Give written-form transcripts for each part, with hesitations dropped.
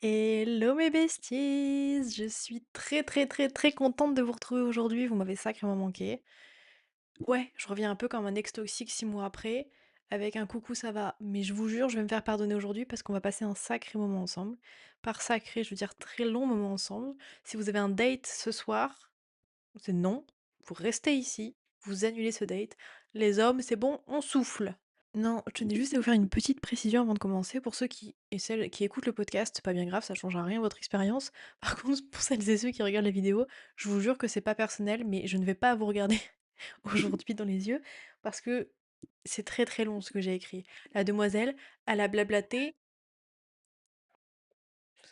Hello mes besties! Je suis très très très très contente de vous retrouver aujourd'hui, vous m'avez sacrément manqué. Ouais, je reviens un peu comme un ex toxique 6 mois après, avec un coucou ça va, mais je vous jure, je vais me faire pardonner aujourd'hui parce qu'on va passer un sacré moment ensemble. Par sacré, je veux dire très long moment ensemble. Si vous avez un date ce soir, c'est non, vous restez ici, vous annulez ce date. Les hommes, c'est bon, on souffle. Non, je tenais juste à vous faire une petite précision avant de commencer. Pour ceux qui et celles qui écoutent le podcast, c'est pas bien grave, ça changera rien à votre expérience. Par contre, pour celles et ceux qui regardent la vidéo, je vous jure que c'est pas personnel, mais je ne vais pas vous regarder aujourd'hui dans les yeux parce que c'est très très long ce que j'ai écrit. La demoiselle, elle a blablaté,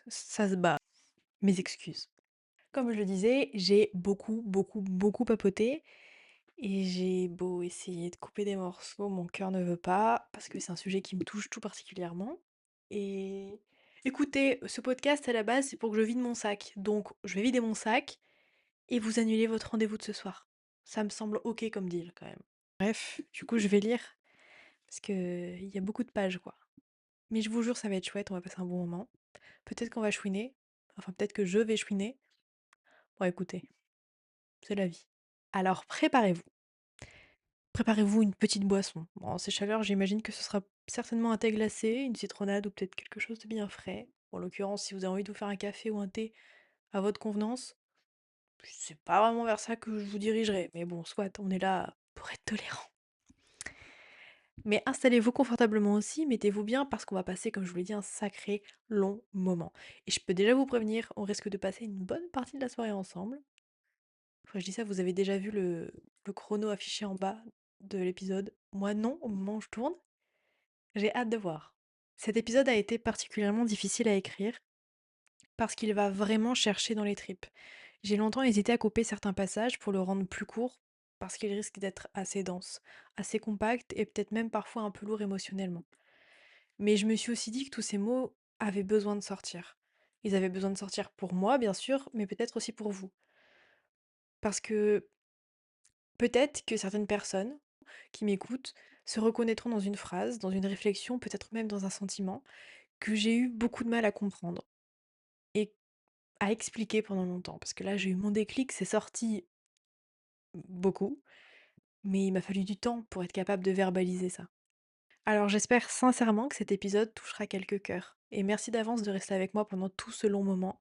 ça se bat. Mes excuses. Comme je le disais, j'ai beaucoup, beaucoup, beaucoup papoté et j'ai beau essayer de couper des morceaux, mon cœur ne veut pas parce que c'est un sujet qui me touche tout particulièrement. Et écoutez, ce podcast à la base, c'est pour que je vide mon sac. Donc, je vais vider mon sac et vous annulez votre rendez-vous de ce soir. Ça me semble ok comme deal quand même. Bref, du coup, je vais lire parce que il y a beaucoup de pages quoi. Mais je vous jure, ça va être chouette, on va passer un bon moment. Peut-être qu'on va chouiner. Enfin, peut-être que je vais chouiner. Bon, écoutez, c'est la vie. Alors, préparez-vous. Préparez-vous une petite boisson. Bon, en ces chaleurs, j'imagine que ce sera certainement un thé glacé, une citronnade ou peut-être quelque chose de bien frais. En l'occurrence, si vous avez envie de vous faire un café ou un thé à votre convenance, c'est pas vraiment vers ça que je vous dirigerai. Mais bon, soit, on est là pour être tolérant. Mais installez-vous confortablement aussi, mettez-vous bien parce qu'on va passer, comme je vous l'ai dit, un sacré long moment. Et je peux déjà vous prévenir, on risque de passer une bonne partie de la soirée ensemble. Quand je dis ça, vous avez déjà vu le chrono affiché en bas de l'épisode. Moi non, au moment où je tourne. J'ai hâte de voir. Cet épisode a été particulièrement difficile à écrire parce qu'il va vraiment chercher dans les tripes. J'ai longtemps hésité à couper certains passages pour le rendre plus court parce qu'il risque d'être assez dense, assez compact et peut-être même parfois un peu lourd émotionnellement. Mais je me suis aussi dit que tous ces mots avaient besoin de sortir. Ils avaient besoin de sortir pour moi, bien sûr, mais peut-être aussi pour vous. Parce que peut-être que certaines personnes qui m'écoutent se reconnaîtront dans une phrase, dans une réflexion, peut-être même dans un sentiment que j'ai eu beaucoup de mal à comprendre et à expliquer pendant longtemps. Parce que là, j'ai eu mon déclic, c'est sorti beaucoup, mais il m'a fallu du temps pour être capable de verbaliser ça. Alors j'espère sincèrement que cet épisode touchera quelques cœurs. Et merci d'avance de rester avec moi pendant tout ce long moment,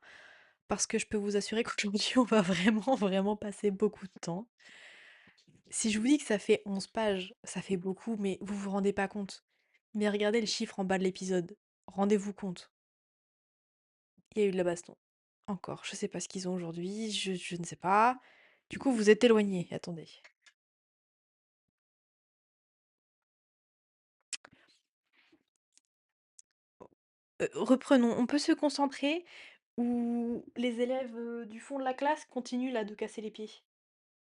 parce que je peux vous assurer qu'aujourd'hui, on va vraiment, vraiment passer beaucoup de temps. Si je vous dis que ça fait 11 pages, ça fait beaucoup, mais vous vous rendez pas compte. Mais regardez le chiffre en bas de l'épisode. Rendez-vous compte. Il y a eu de la baston. Encore. Je sais pas ce qu'ils ont aujourd'hui, je ne sais pas. Du coup, vous êtes éloignés. Attendez. Reprenons. On peut se concentrer ou les élèves du fond de la classe continuent là de casser les pieds.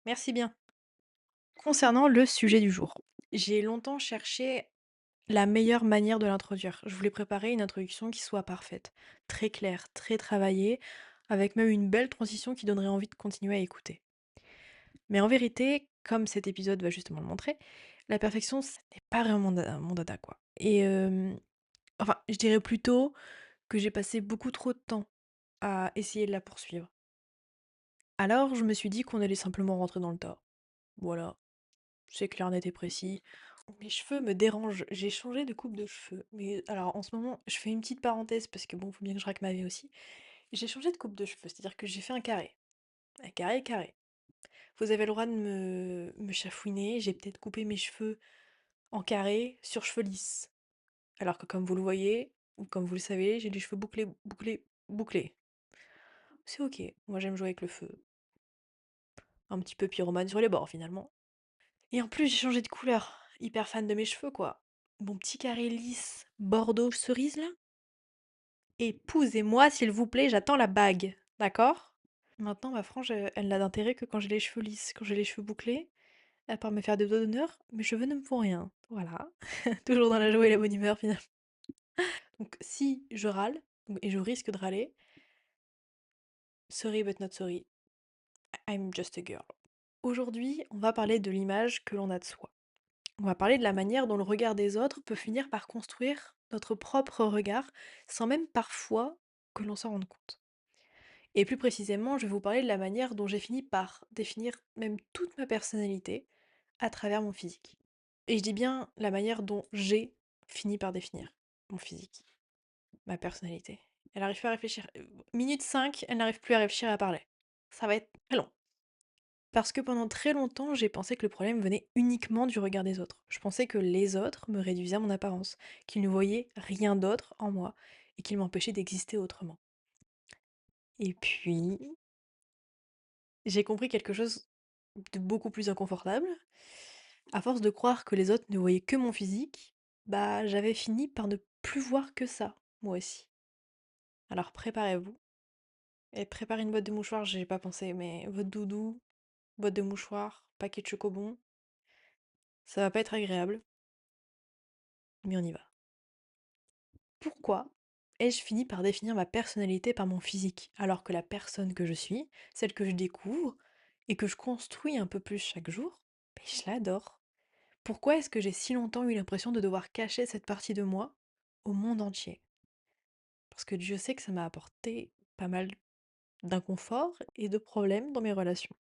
Merci bien. Concernant le sujet du jour, j'ai longtemps cherché la meilleure manière de l'introduire. Je voulais préparer une introduction qui soit parfaite, très claire, très travaillée, avec même une belle transition qui donnerait envie de continuer à écouter. Mais en vérité, comme cet épisode va justement le montrer, la perfection, ce n'est pas vraiment mon dada, quoi. Et enfin, je dirais plutôt que j'ai passé beaucoup trop de temps à essayer de la poursuivre. Alors, je me suis dit qu'on allait simplement rentrer dans le tas. Voilà, c'est clair, net et précis. Mes cheveux me dérangent, j'ai changé de coupe de cheveux. Mais alors, en ce moment, je fais une petite parenthèse parce que bon, faut bien que je raque ma vie aussi. J'ai changé de coupe de cheveux, c'est-à-dire que j'ai fait un carré. Un carré, carré. Vous avez le droit de me chafouiner, j'ai peut-être coupé mes cheveux en carré sur cheveux lisses. Alors que comme vous le voyez, ou comme vous le savez, j'ai les cheveux bouclés, bouclés, bouclés. C'est ok, moi j'aime jouer avec le feu. Un petit peu pyromane sur les bords finalement. Et en plus j'ai changé de couleur. Hyper fan de mes cheveux quoi. Mon petit carré lisse bordeaux cerise là. Épousez-moi s'il vous plaît, j'attends la bague. D'accord? Maintenant ma frange, elle n'a d'intérêt que quand j'ai les cheveux lisses. Quand j'ai les cheveux bouclés, à part me faire des doigts d'honneur, mes cheveux ne me font rien. Voilà. Toujours dans la joie et la bonne humeur finalement. Donc si je râle, et je risque de râler, sorry but not sorry, I'm just a girl. Aujourd'hui, on va parler de l'image que l'on a de soi. On va parler de la manière dont le regard des autres peut finir par construire notre propre regard, sans même parfois que l'on s'en rende compte. Et plus précisément, je vais vous parler de la manière dont j'ai fini par définir même toute ma personnalité à travers mon physique. Et je dis bien la manière dont j'ai fini par définir mon physique, ma personnalité. Elle arrive plus à réfléchir. Minute 5, elle n'arrive plus à réfléchir et à parler. Ça va être très long. Parce que pendant très longtemps, j'ai pensé que le problème venait uniquement du regard des autres. Je pensais que les autres me réduisaient à mon apparence, qu'ils ne voyaient rien d'autre en moi et qu'ils m'empêchaient d'exister autrement. Et puis, j'ai compris quelque chose de beaucoup plus inconfortable. À force de croire que les autres ne voyaient que mon physique, bah j'avais fini par ne plus voir que ça, moi aussi. Alors préparez-vous et préparez une boîte de mouchoirs, j'ai pas pensé, mais votre doudou, boîte de mouchoirs, paquet de chocobons, ça va pas être agréable, mais on y va. Pourquoi ai-je fini par définir ma personnalité par mon physique, alors que la personne que je suis, celle que je découvre et que je construis un peu plus chaque jour, ben, je l'adore. Pourquoi est-ce que j'ai si longtemps eu l'impression de devoir cacher cette partie de moi au monde entier? Parce que Dieu sait que ça m'a apporté pas mal d'inconfort et de problèmes dans mes relations.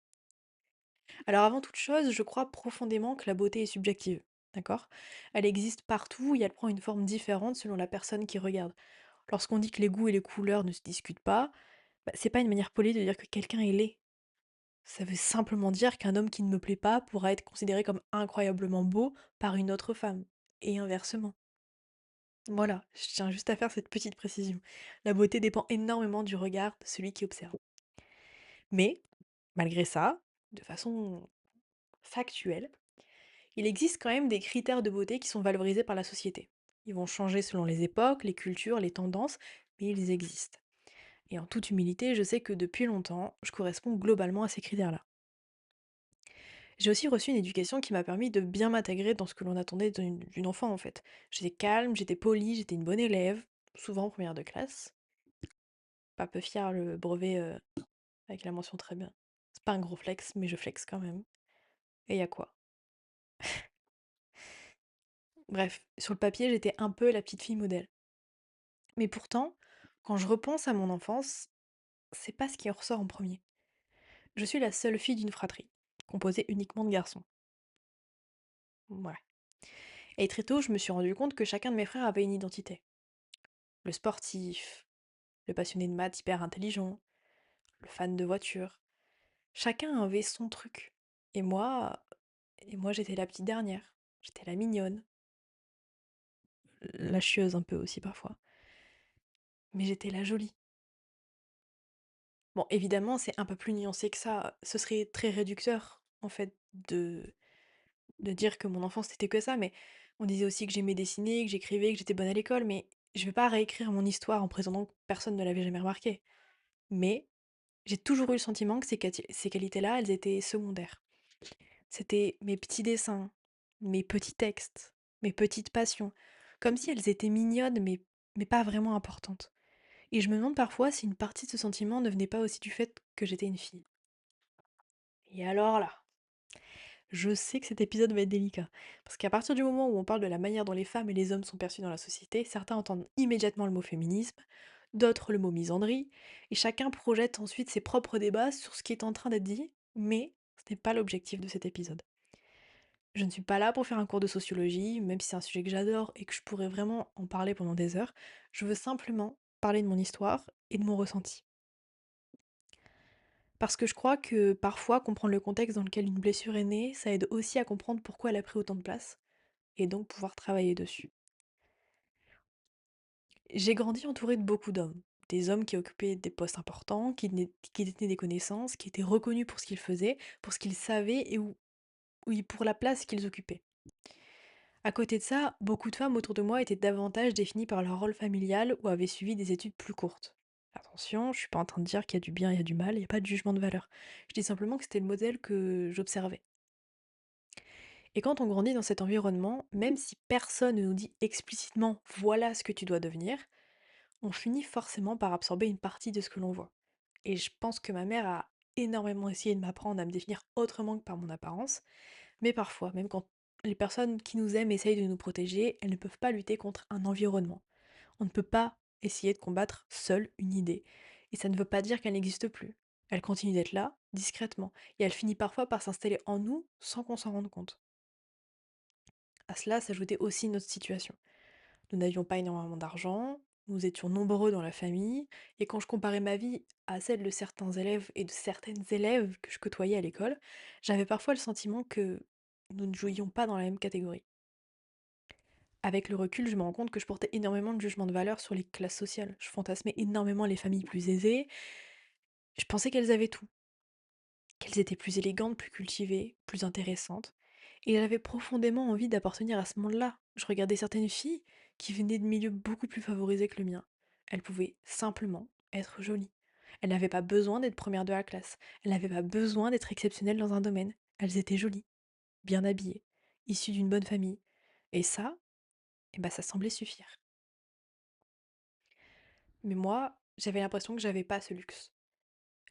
Alors avant toute chose, je crois profondément que la beauté est subjective, d'accord? Elle existe partout et elle prend une forme différente selon la personne qui regarde. Lorsqu'on dit que les goûts et les couleurs ne se discutent pas, bah, c'est pas une manière polie de dire que quelqu'un est laid. Ça veut simplement dire qu'un homme qui ne me plaît pas pourra être considéré comme incroyablement beau par une autre femme. Et inversement. Voilà, je tiens juste à faire cette petite précision. La beauté dépend énormément du regard de celui qui observe. Mais, malgré ça, de façon factuelle, il existe quand même des critères de beauté qui sont valorisés par la société. Ils vont changer selon les époques, les cultures, les tendances, mais ils existent. Et en toute humilité, je sais que depuis longtemps, je corresponds globalement à ces critères-là. J'ai aussi reçu une éducation qui m'a permis de bien m'intégrer dans ce que l'on attendait d'une enfant en fait. J'étais calme, j'étais polie, j'étais une bonne élève, souvent première de classe. Pas peu fière le brevet avec la mention très bien. C'est pas un gros flex, mais je flex quand même. Et y a quoi? Bref, sur le papier, j'étais un peu la petite fille modèle. Mais pourtant, quand je repense à mon enfance, c'est pas ce qui en ressort en premier. Je suis la seule fille d'une fratrie, composée uniquement de garçons. Ouais. Et très tôt, je me suis rendu compte que chacun de mes frères avait une identité. Le sportif, le passionné de maths hyper intelligent, le fan de voiture. Chacun avait son truc. Et moi, j'étais la petite dernière. J'étais la mignonne, la chieuse un peu aussi parfois. Mais j'étais la jolie. Bon, évidemment, c'est un peu plus nuancé que ça. Ce serait très réducteur, en fait, de dire que mon enfance c'était que ça, mais on disait aussi que j'aimais dessiner, que j'écrivais, que j'étais bonne à l'école, mais je vais pas réécrire mon histoire en prétendant que personne ne l'avait jamais remarqué. Mais j'ai toujours eu le sentiment que ces qualités-là, elles étaient secondaires. C'était mes petits dessins, mes petits textes, mes petites passions, comme si elles étaient mignonnes, mais pas vraiment importantes. Et je me demande parfois si une partie de ce sentiment ne venait pas aussi du fait que j'étais une fille. Et alors là, je sais que cet épisode va être délicat, parce qu'à partir du moment où on parle de la manière dont les femmes et les hommes sont perçus dans la société, certains entendent immédiatement le mot féminisme, d'autres le mot misandrie, et chacun projette ensuite ses propres débats sur ce qui est en train d'être dit, mais ce n'est pas l'objectif de cet épisode. Je ne suis pas là pour faire un cours de sociologie, même si c'est un sujet que j'adore et que je pourrais vraiment en parler pendant des heures. Je veux simplement parler de mon histoire et de mon ressenti. Parce que je crois que parfois comprendre le contexte dans lequel une blessure est née, ça aide aussi à comprendre pourquoi elle a pris autant de place, et donc pouvoir travailler dessus. J'ai grandi entourée de beaucoup d'hommes. Des hommes qui occupaient des postes importants, qui détenaient des connaissances, qui étaient reconnus pour ce qu'ils faisaient, pour ce qu'ils savaient et pour la place qu'ils occupaient. À côté de ça, beaucoup de femmes autour de moi étaient davantage définies par leur rôle familial ou avaient suivi des études plus courtes. Attention, je suis pas en train de dire qu'il y a du bien et il y a du mal, il n'y a pas de jugement de valeur. Je dis simplement que c'était le modèle que j'observais. Et quand on grandit dans cet environnement, même si personne ne nous dit explicitement voilà ce que tu dois devenir, on finit forcément par absorber une partie de ce que l'on voit. Et je pense que ma mère a énormément essayé de m'apprendre à me définir autrement que par mon apparence, mais parfois, même quand les personnes qui nous aiment essayent de nous protéger, elles ne peuvent pas lutter contre un environnement. On ne peut pas essayer de combattre seule une idée. Et ça ne veut pas dire qu'elle n'existe plus. Elle continue d'être là, discrètement, et elle finit parfois par s'installer en nous sans qu'on s'en rende compte. À cela s'ajoutait aussi notre situation. Nous n'avions pas énormément d'argent, nous étions nombreux dans la famille, et quand je comparais ma vie à celle de certains élèves et de certaines élèves que je côtoyais à l'école, j'avais parfois le sentiment que nous ne jouions pas dans la même catégorie. Avec le recul, je me rends compte que je portais énormément de jugement de valeur sur les classes sociales. Je fantasmais énormément les familles plus aisées. Je pensais qu'elles avaient tout, qu'elles étaient plus élégantes, plus cultivées, plus intéressantes. Et j'avais profondément envie d'appartenir à ce monde-là. Je regardais certaines filles qui venaient de milieux beaucoup plus favorisés que le mien. Elles pouvaient simplement être jolies. Elles n'avaient pas besoin d'être premières de la classe. Elles n'avaient pas besoin d'être exceptionnelles dans un domaine. Elles étaient jolies, bien habillées, issues d'une bonne famille. Et ça, eh ben, ça semblait suffire. Mais moi, j'avais l'impression que j'avais pas ce luxe.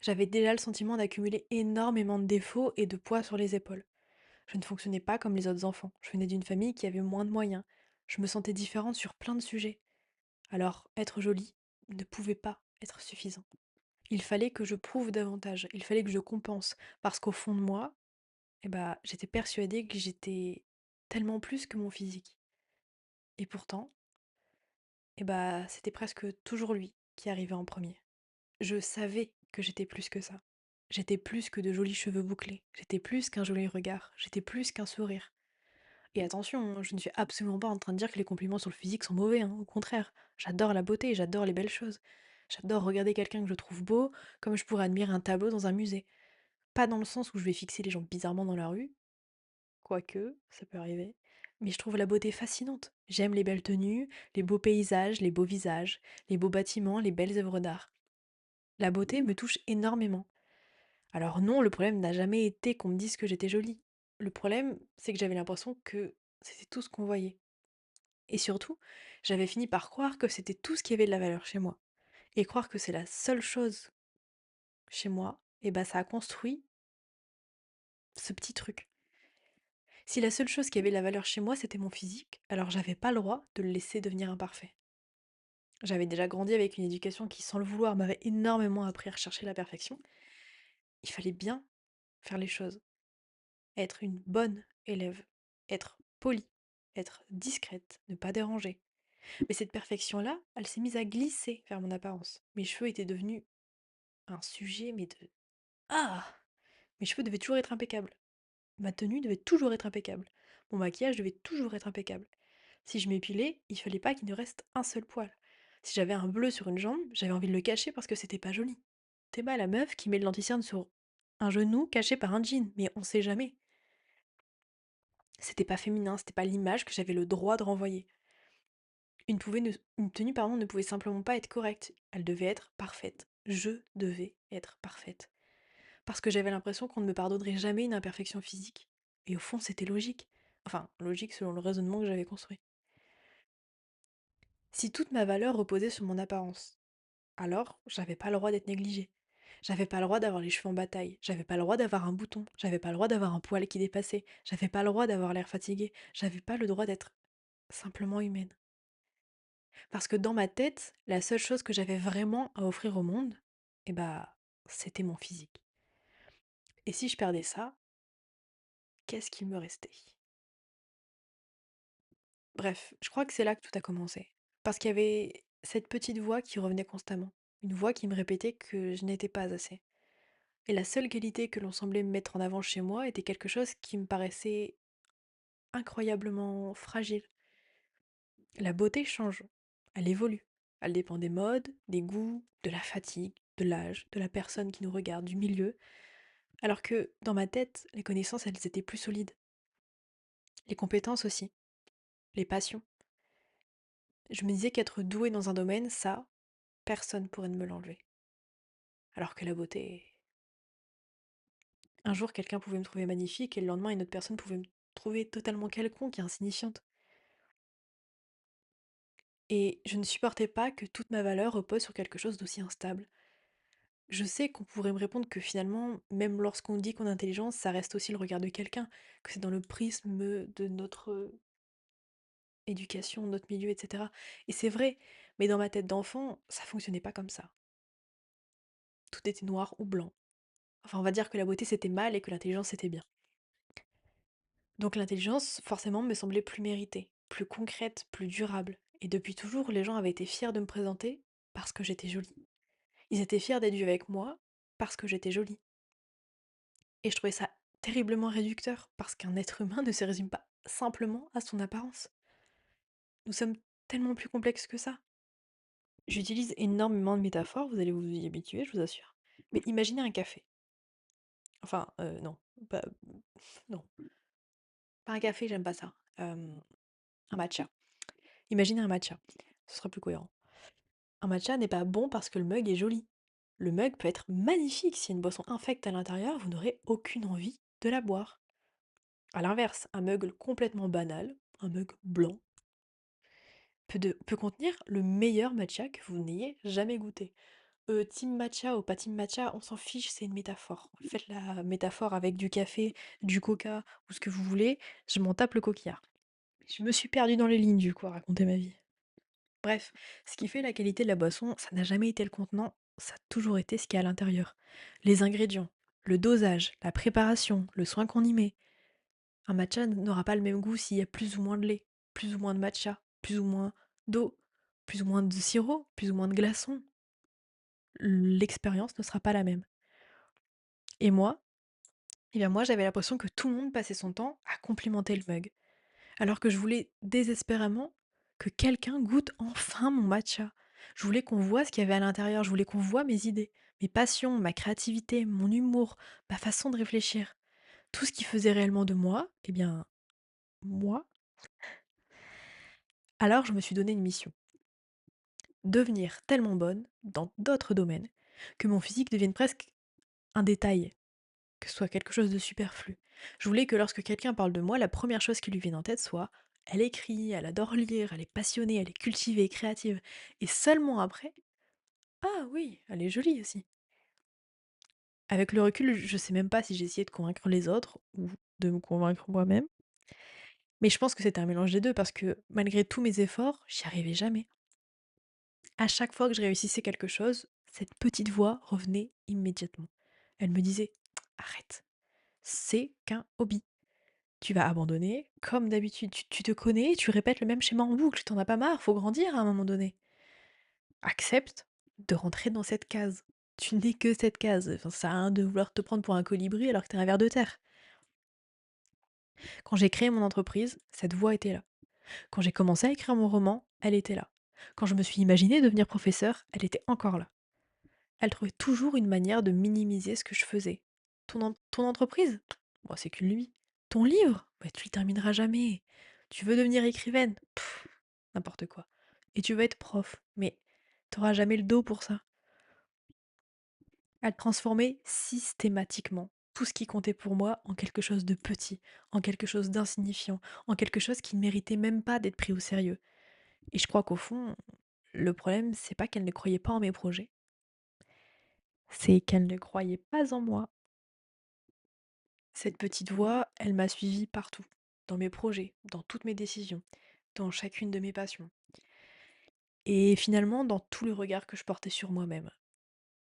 J'avais déjà le sentiment d'accumuler énormément de défauts et de poids sur les épaules. Je ne fonctionnais pas comme les autres enfants. Je venais d'une famille qui avait moins de moyens. Je me sentais différente sur plein de sujets. Alors, être jolie ne pouvait pas être suffisant. Il fallait que je prouve davantage. Il fallait que je compense. Parce qu'au fond de moi, j'étais persuadée que j'étais tellement plus que mon physique. Et pourtant, c'était presque toujours lui qui arrivait en premier. Je savais que j'étais plus que ça. J'étais plus que de jolis cheveux bouclés. J'étais plus qu'un joli regard. J'étais plus qu'un sourire. Et attention, hein, je ne suis absolument pas en train de dire que les compliments sur le physique sont mauvais, hein, au contraire. J'adore la beauté, j'adore les belles choses. J'adore regarder quelqu'un que je trouve beau, comme je pourrais admirer un tableau dans un musée. Pas dans le sens où je vais fixer les gens bizarrement dans la rue, quoique, ça peut arriver. Mais je trouve la beauté fascinante. J'aime les belles tenues, les beaux paysages, les beaux visages, les beaux bâtiments, les belles œuvres d'art. La beauté me touche énormément. Alors non, le problème n'a jamais été qu'on me dise que j'étais jolie. Le problème, c'est que j'avais l'impression que c'était tout ce qu'on voyait. Et surtout, j'avais fini par croire que c'était tout ce qui avait de la valeur chez moi. Et croire que c'est la seule chose chez moi, ça a construit ce petit truc. Si la seule chose qui avait de la valeur chez moi, c'était mon physique, alors j'avais pas le droit de le laisser devenir imparfait. J'avais déjà grandi avec une éducation qui, sans le vouloir, m'avait énormément appris à rechercher la perfection. Il fallait bien faire les choses, être une bonne élève, être polie, être discrète, ne pas déranger. Mais cette perfection-là, elle s'est mise à glisser vers mon apparence. Mes cheveux étaient devenus un sujet, mais de... Ah! Mes cheveux devaient toujours être impeccables. Ma tenue devait toujours être impeccable. Mon maquillage devait toujours être impeccable. Si je m'épilais, il fallait pas qu'il ne reste un seul poil. Si j'avais un bleu sur une jambe, j'avais envie de le cacher parce que c'était pas joli. T'es pas la meuf qui met le lenticerne sur un genou caché par un jean, mais on sait jamais. C'était pas féminin, c'était pas l'image que j'avais le droit de renvoyer. Une tenue ne pouvait simplement pas être correcte, elle devait être parfaite. Je devais être parfaite. Parce que j'avais l'impression qu'on ne me pardonnerait jamais une imperfection physique. Et au fond, c'était logique. Enfin, logique selon le raisonnement que j'avais construit. Si toute ma valeur reposait sur mon apparence, alors j'avais pas le droit d'être négligée. J'avais pas le droit d'avoir les cheveux en bataille, j'avais pas le droit d'avoir un bouton, j'avais pas le droit d'avoir un poil qui dépassait, j'avais pas le droit d'avoir l'air fatigué, j'avais pas le droit d'être simplement humaine. Parce que dans ma tête, la seule chose que j'avais vraiment à offrir au monde, eh bah, c'était mon physique. Et si je perdais ça, qu'est-ce qu'il me restait? Bref, je crois que c'est là que tout a commencé. Parce qu'il y avait cette petite voix qui revenait constamment. Une voix qui me répétait que je n'étais pas assez. Et la seule qualité que l'on semblait me mettre en avant chez moi était quelque chose qui me paraissait incroyablement fragile. La beauté change, elle évolue. Elle dépend des modes, des goûts, de la fatigue, de l'âge, de la personne qui nous regarde, du milieu. Alors que dans ma tête, les connaissances, elles étaient plus solides. Les compétences aussi, les passions. Je me disais qu'être doué dans un domaine, ça, personne pourrait me l'enlever. Alors que la beauté, un jour quelqu'un pouvait me trouver magnifique et le lendemain une autre personne pouvait me trouver totalement quelconque et insignifiante. Et je ne supportais pas que toute ma valeur repose sur quelque chose d'aussi instable. Je sais qu'on pourrait me répondre que finalement, même lorsqu'on dit qu'on est intelligent, ça reste aussi le regard de quelqu'un, que c'est dans le prisme de notre éducation, notre milieu, etc. Et c'est vrai, Mais dans ma tête d'enfant, ça fonctionnait pas comme ça. Tout était noir ou blanc. Enfin, on va dire que la beauté c'était mal et que l'intelligence c'était bien. Donc l'intelligence, forcément, me semblait plus méritée, plus concrète, plus durable. Et depuis toujours, les gens avaient été fiers de me présenter parce que j'étais jolie. Ils étaient fiers d'être vus avec moi parce que j'étais jolie. Et je trouvais ça terriblement réducteur parce qu'un être humain ne se résume pas simplement à son apparence. Nous sommes tellement plus complexes que ça. J'utilise énormément de métaphores, vous allez vous y habituer, je vous assure. Mais imaginez un café. Enfin, non, pas, non, pas un café, j'aime pas ça. Un matcha. Imaginez un matcha, ce sera plus cohérent. Un matcha n'est pas bon parce que le mug est joli. Le mug peut être magnifique, s'il y a une boisson infecte à l'intérieur, vous n'aurez aucune envie de la boire. A l'inverse, un mug complètement banal, un mug blanc, peut contenir le meilleur matcha que vous n'ayez jamais goûté. Team matcha ou pas team matcha, on s'en fiche, c'est une métaphore. Faites la métaphore avec du café, du coca ou ce que vous voulez, je m'en tape le coquillard. Je me suis perdue dans les lignes du coup à raconter ma vie. Bref, ce qui fait la qualité de la boisson, ça n'a jamais été le contenant, ça a toujours été ce qu'il y a à l'intérieur. Les ingrédients, le dosage, la préparation, le soin qu'on y met. Un matcha n'aura pas le même goût s'il y a plus ou moins de lait, plus ou moins de matcha, plus ou moins d'eau, plus ou moins de sirop, plus ou moins de glaçons. L'expérience ne sera pas la même. Et moi, eh bien moi j'avais l'impression que tout le monde passait son temps à complimenter le mug, alors que je voulais désespérément que quelqu'un goûte enfin mon matcha. Je voulais qu'on voit ce qu'il y avait à l'intérieur, je voulais qu'on voit mes idées, mes passions, ma créativité, mon humour, ma façon de réfléchir. Tout ce qui faisait réellement de moi, eh bien, moi. Alors je me suis donné une mission. Devenir tellement bonne dans d'autres domaines que mon physique devienne presque un détail, que ce soit quelque chose de superflu. Je voulais que lorsque quelqu'un parle de moi, la première chose qui lui vienne en tête soit elle écrit, elle adore lire, elle est passionnée, elle est cultivée, créative. Et seulement après, ah oui, elle est jolie aussi. Avec le recul, je sais même pas si j'ai essayé de convaincre les autres ou de me convaincre moi-même. Mais je pense que c'était un mélange des deux parce que malgré tous mes efforts, j'y arrivais jamais. À chaque fois que je réussissais quelque chose, cette petite voix revenait immédiatement. Elle me disait arrête, c'est qu'un hobby. Tu vas abandonner, comme d'habitude. Tu te connais, tu répètes le même schéma en boucle. T'en as pas marre, faut grandir à un moment donné. Accepte de rentrer dans cette case. Tu n'es que cette case. Enfin, ça sert à rien de vouloir te prendre pour un colibri alors que t'es un ver de terre. Quand j'ai créé mon entreprise, cette voix était là. Quand j'ai commencé à écrire mon roman, elle était là. Quand je me suis imaginé devenir professeur, elle était encore là. Elle trouvait toujours une manière de minimiser ce que je faisais. Ton entreprise? Bon, c'est qu'une lui. Ton livre? Bah, tu le termineras jamais. Tu veux devenir écrivaine? Pff, n'importe quoi. Et tu veux être prof, mais t'auras jamais le dos pour ça. Elle transformait systématiquement tout ce qui comptait pour moi en quelque chose de petit, en quelque chose d'insignifiant, en quelque chose qui ne méritait même pas d'être pris au sérieux. Et je crois qu'au fond, le problème, c'est pas qu'elle ne croyait pas en mes projets, c'est qu'elle ne croyait pas en moi. Cette petite voix, elle m'a suivie partout, dans mes projets, dans toutes mes décisions, dans chacune de mes passions, et finalement dans tout le regard que je portais sur moi-même.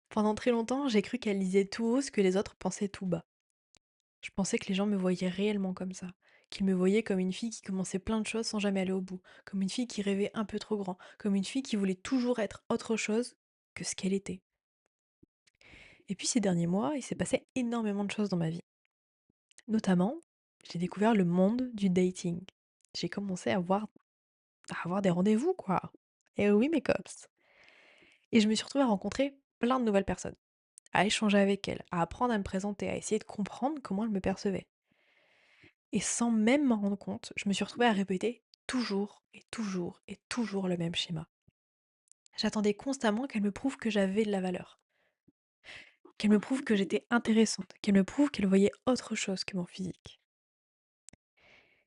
Pendant très longtemps, j'ai cru qu'elle disait tout haut ce que les autres pensaient tout bas. Je pensais que les gens me voyaient réellement comme ça, qu'ils me voyaient comme une fille qui commençait plein de choses sans jamais aller au bout, comme une fille qui rêvait un peu trop grand, comme une fille qui voulait toujours être autre chose que ce qu'elle était. Et puis ces derniers mois, il s'est passé énormément de choses dans ma vie. Notamment, j'ai découvert le monde du dating. J'ai commencé à avoir des rendez-vous, quoi. Et oui, mes cops. Et je me suis retrouvée à rencontrer plein de nouvelles personnes, à échanger avec elles, à apprendre à me présenter, à essayer de comprendre comment elles me percevaient. Et sans même m'en rendre compte, je me suis retrouvée à répéter toujours et toujours et toujours le même schéma. J'attendais constamment qu'elles me prouvent que j'avais de la valeur, qu'elles me prouvent que j'étais intéressante, qu'elles me prouvent qu'elles voyaient autre chose que mon physique.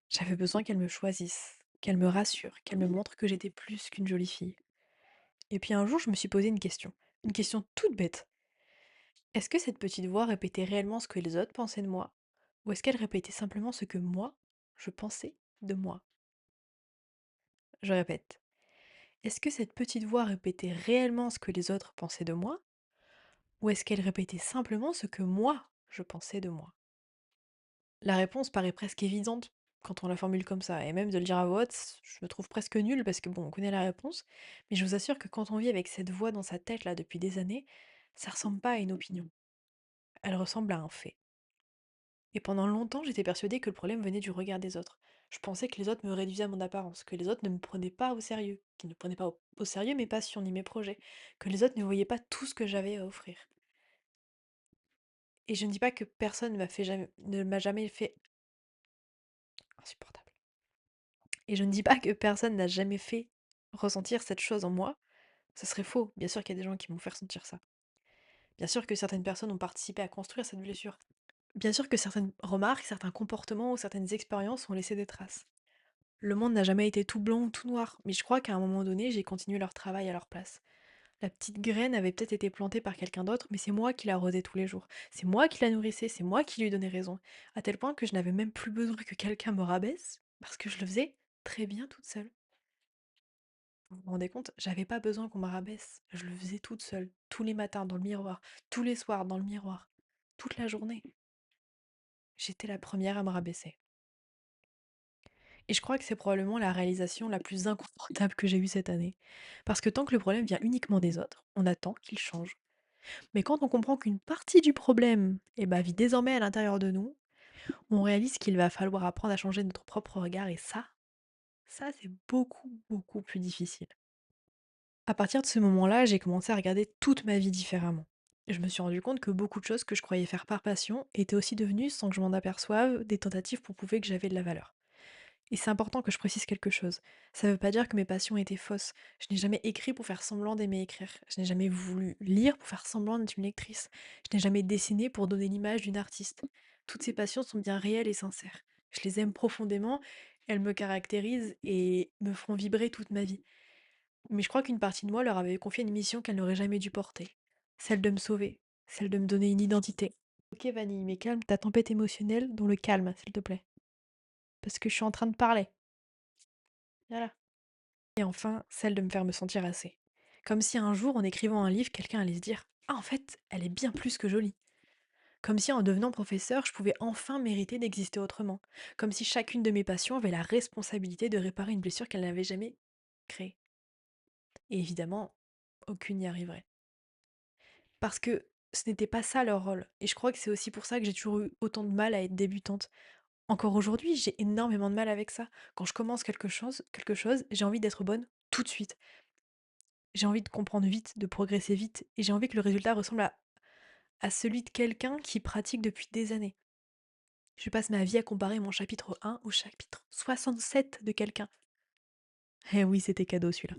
J'avais besoin qu'elles me choisissent, qu'elles me rassurent, qu'elles me montrent que j'étais plus qu'une jolie fille. Et puis un jour, je me suis posé une question toute bête. Est-ce que cette petite voix répétait réellement ce que les autres pensaient de moi? Ou est-ce qu'elle répétait simplement ce que moi, je pensais de moi? Je répète. Est-ce que cette petite voix répétait réellement ce que les autres pensaient de moi? Ou est-ce qu'elle répétait simplement ce que moi, je pensais de moi? La réponse paraît presque évidente quand on la formule comme ça, et même de le dire à voix haute, je me trouve presque nulle parce que bon, on connaît la réponse, mais je vous assure que quand on vit avec cette voix dans sa tête là depuis des années, ça ressemble pas à une opinion, elle ressemble à un fait. Et pendant longtemps, j'étais persuadée que le problème venait du regard des autres. Je pensais que les autres me réduisaient à mon apparence, que les autres ne me prenaient pas au sérieux, qu'ils ne prenaient pas au sérieux mes passions ni mes projets, que les autres ne voyaient pas tout ce que j'avais à offrir. Et je ne dis pas que personne ne m'a jamais fait insupportable. Et je ne dis pas que personne n'a jamais fait ressentir cette chose en moi. Ce serait faux. Bien sûr qu'il y a des gens qui m'ont fait ressentir ça. Bien sûr que certaines personnes ont participé à construire cette blessure. Bien sûr que certaines remarques, certains comportements ou certaines expériences ont laissé des traces. Le monde n'a jamais été tout blanc ou tout noir, mais je crois qu'à un moment donné, j'ai continué leur travail à leur place. La petite graine avait peut-être été plantée par quelqu'un d'autre, mais c'est moi qui l'arrosais tous les jours. C'est moi qui la nourrissais, c'est moi qui lui donnais raison. À tel point que je n'avais même plus besoin que quelqu'un me rabaisse, parce que je le faisais très bien toute seule. Vous vous rendez compte? J'avais pas besoin qu'on me rabaisse. Je le faisais toute seule, tous les matins dans le miroir, tous les soirs dans le miroir, toute la journée. J'étais la première à me rabaisser. Et je crois que c'est probablement la réalisation la plus inconfortable que j'ai eue cette année. Parce que tant que le problème vient uniquement des autres, on attend qu'il change. Mais quand on comprend qu'une partie du problème vit désormais à l'intérieur de nous, on réalise qu'il va falloir apprendre à changer notre propre regard et ça c'est beaucoup, beaucoup plus difficile. À partir de ce moment-là, j'ai commencé à regarder toute ma vie différemment. Je me suis rendu compte que beaucoup de choses que je croyais faire par passion étaient aussi devenues, sans que je m'en aperçoive, des tentatives pour prouver que j'avais de la valeur. Et c'est important que je précise quelque chose. Ça veut pas dire que mes passions étaient fausses. Je n'ai jamais écrit pour faire semblant d'aimer écrire. Je n'ai jamais voulu lire pour faire semblant d'être une lectrice. Je n'ai jamais dessiné pour donner l'image d'une artiste. Toutes ces passions sont bien réelles et sincères. Je les aime profondément, elles me caractérisent et me feront vibrer toute ma vie. Mais je crois qu'une partie de moi leur avait confié une mission qu'elle n'aurait jamais dû porter. Celle de me sauver, celle de me donner une identité. Ok Vanille, mais calme ta tempête émotionnelle, dont le calme, s'il te plaît. Parce que je suis en train de parler. Voilà. Et enfin, celle de me faire me sentir assez. Comme si un jour, en écrivant un livre, quelqu'un allait se dire: Ah, en fait, elle est bien plus que jolie. Comme si en devenant professeur, je pouvais enfin mériter d'exister autrement. Comme si chacune de mes passions avait la responsabilité de réparer une blessure qu'elle n'avait jamais créée. Et évidemment, aucune n'y arriverait. Parce que ce n'était pas ça leur rôle. Et je crois que c'est aussi pour ça que j'ai toujours eu autant de mal à être débutante. Encore aujourd'hui, j'ai énormément de mal avec ça. Quand je commence quelque chose, j'ai envie d'être bonne tout de suite. J'ai envie de comprendre vite, de progresser vite, et j'ai envie que le résultat ressemble à celui de quelqu'un qui pratique depuis des années. Je passe ma vie à comparer mon chapitre 1 au chapitre 67 de quelqu'un. Eh oui, c'était cadeau celui-là.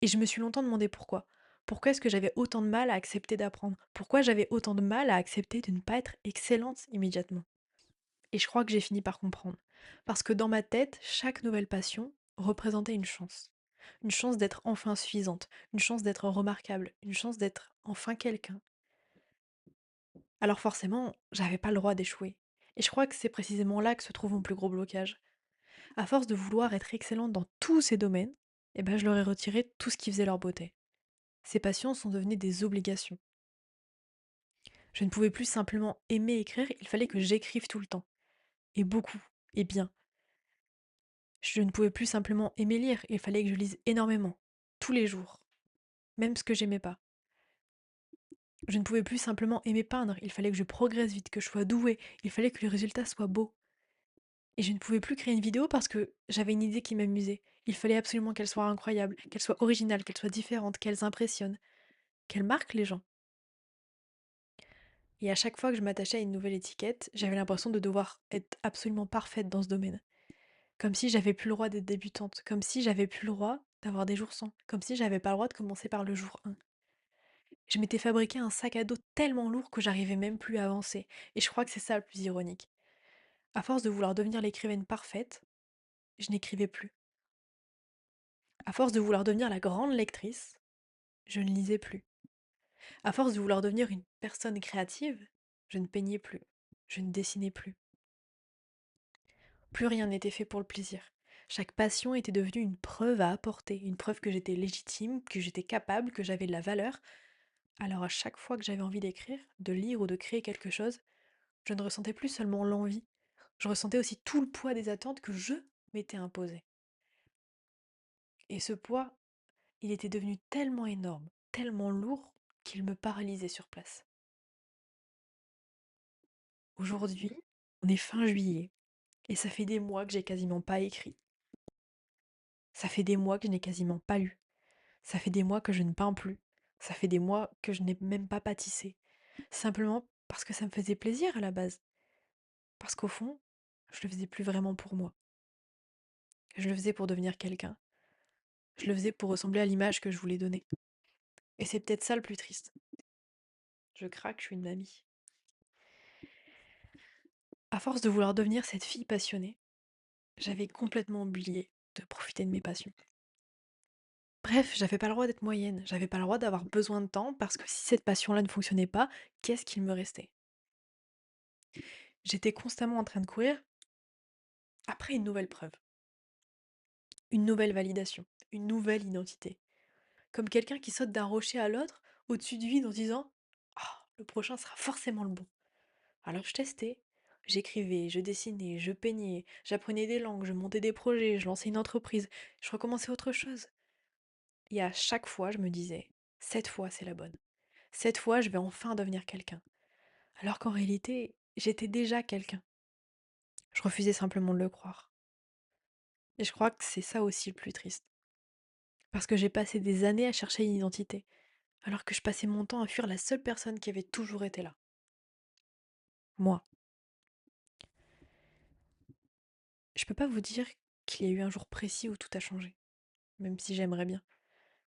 Et je me suis longtemps demandé pourquoi. Pourquoi est-ce que j'avais autant de mal à accepter d'apprendre? Pourquoi j'avais autant de mal à accepter de ne pas être excellente immédiatement? Et je crois que j'ai fini par comprendre. Parce que dans ma tête, chaque nouvelle passion représentait une chance. Une chance d'être enfin suffisante, une chance d'être remarquable, une chance d'être enfin quelqu'un. Alors forcément, j'avais pas le droit d'échouer. Et je crois que c'est précisément là que se trouve mon plus gros blocage. À force de vouloir être excellente dans tous ces domaines, je leur ai retiré tout ce qui faisait leur beauté. Ces passions sont devenues des obligations. Je ne pouvais plus simplement aimer écrire, il fallait que j'écrive tout le temps. Et beaucoup. Et bien. Je ne pouvais plus simplement aimer lire, il fallait que je lise énormément. Tous les jours. Même ce que j'aimais pas. Je ne pouvais plus simplement aimer peindre, il fallait que je progresse vite, que je sois douée, il fallait que le résultat soit beau. Et je ne pouvais plus créer une vidéo parce que j'avais une idée qui m'amusait. Il fallait absolument qu'elle soit incroyable, qu'elle soit originale, qu'elle soit différente, qu'elle impressionne, qu'elle marque les gens. Et à chaque fois que je m'attachais à une nouvelle étiquette, j'avais l'impression de devoir être absolument parfaite dans ce domaine. Comme si j'avais plus le droit d'être débutante, comme si j'avais plus le droit d'avoir des jours sans, comme si j'avais pas le droit de commencer par le jour 1. Je m'étais fabriqué un sac à dos tellement lourd que j'arrivais même plus à avancer. Et je crois que c'est ça le plus ironique. À force de vouloir devenir l'écrivaine parfaite, je n'écrivais plus. À force de vouloir devenir la grande lectrice, je ne lisais plus. À force de vouloir devenir une personne créative, je ne peignais plus. Je ne dessinais plus. Plus rien n'était fait pour le plaisir. Chaque passion était devenue une preuve à apporter, une preuve que j'étais légitime, que j'étais capable, que j'avais de la valeur. Alors à chaque fois que j'avais envie d'écrire, de lire ou de créer quelque chose, je ne ressentais plus seulement l'envie, je ressentais aussi tout le poids des attentes que je m'étais imposées. Et ce poids, il était devenu tellement énorme, tellement lourd, qu'il me paralysait sur place. Aujourd'hui, on est fin juillet, et ça fait des mois que j'ai quasiment pas écrit. Ça fait des mois que je n'ai quasiment pas lu. Ça fait des mois que je ne peins plus. Ça fait des mois que je n'ai même pas pâtissé. Simplement parce que ça me faisait plaisir à la base. Parce qu'au fond, je le faisais plus vraiment pour moi. Je le faisais pour devenir quelqu'un. Je le faisais pour ressembler à l'image que je voulais donner. Et c'est peut-être ça le plus triste. Je craque, je suis une mamie. À force de vouloir devenir cette fille passionnée, j'avais complètement oublié de profiter de mes passions. Bref, j'avais pas le droit d'être moyenne, j'avais pas le droit d'avoir besoin de temps parce que si cette passion-là ne fonctionnait pas, qu'est-ce qu'il me restait? J'étais constamment en train de courir après une nouvelle preuve, une nouvelle validation, une nouvelle identité. Comme quelqu'un qui saute d'un rocher à l'autre au-dessus du vide en disant ah, le prochain sera forcément le bon. Alors je testais, j'écrivais, je dessinais, je peignais, j'apprenais des langues, je montais des projets, je lançais une entreprise, je recommençais autre chose. Et à chaque fois, je me disais cette fois, c'est la bonne. Cette fois, je vais enfin devenir quelqu'un. Alors qu'en réalité, j'étais déjà quelqu'un. Je refusais simplement de le croire. Et je crois que c'est ça aussi le plus triste. Parce que j'ai passé des années à chercher une identité, alors que je passais mon temps à fuir la seule personne qui avait toujours été là. Moi. Je peux pas vous dire qu'il y a eu un jour précis où tout a changé, même si j'aimerais bien.